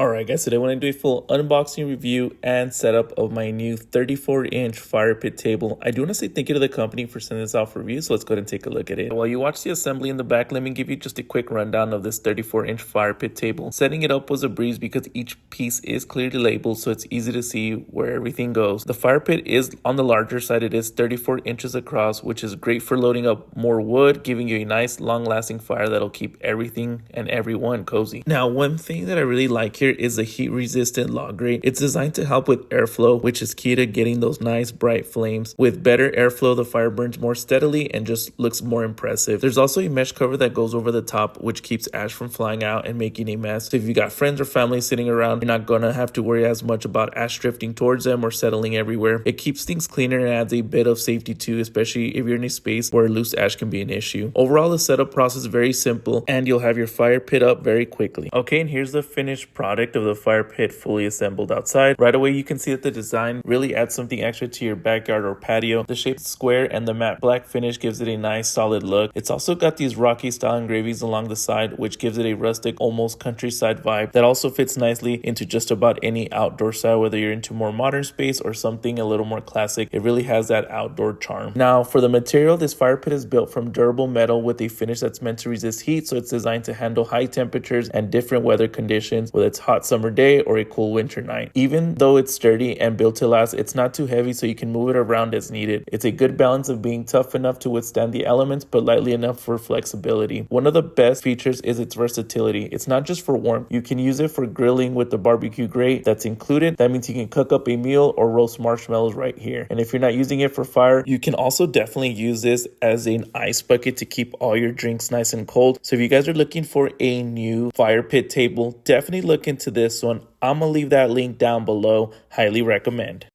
Alright guys, today I want to do a full unboxing review and setup of my new 34-inch fire pit table. I do want to say thank you to the company for sending this out for review, so let's go ahead and take a look at it. While you watch the assembly in the back, let me give you just a quick rundown of this 34-inch fire pit table. Setting it up was a breeze because each piece is clearly labeled, so it's easy to see where everything goes. The fire pit is on the larger side. It is 34 inches across, which is great for loading up more wood, giving you a nice long-lasting fire that'll keep everything and everyone cozy. Now, one thing that I really like here is the heat resistant log grate. It's designed to help with airflow, which is key to getting those nice bright flames. With better airflow, the fire burns more steadily and just looks more impressive. There's also a mesh cover that goes over the top, which keeps ash from flying out and making a mess. So if you got friends or family sitting around, you're not gonna have to worry as much about ash drifting towards them or settling everywhere. It keeps things cleaner and adds a bit of safety too, especially if you're in a space where loose ash can be an issue. Overall, the setup process is very simple and you'll have your fire pit up very quickly. Okay, and here's the finished product of the fire pit fully assembled outside. Right away you can see that the design really adds something extra to your backyard or patio. The shape is square and the matte black finish gives it a nice solid look. It's also got these rocky style engravings along the side, which gives it a rustic, almost countryside vibe that also fits nicely into just about any outdoor style, whether you're into more modern space or something a little more classic. It really has that outdoor charm. Now for the material, this fire pit is built from durable metal with a finish that's meant to resist heat, so it's designed to handle high temperatures and different weather conditions, whether it's hot summer day or a cool winter night. Even though it's sturdy and built to last, it's not too heavy, so you can move it around as needed. It's a good balance of being tough enough to withstand the elements but lightly enough for flexibility. One of the best features is its versatility. It's not just for warmth. You can use it for grilling with the barbecue grate that's included. That means you can cook up a meal or roast marshmallows right here. And if you're not using it for fire, you can also definitely use this as an ice bucket to keep all your drinks nice and cold. So if you guys are looking for a new fire pit table, definitely look into this one. I'm gonna leave that link down below. Highly recommend.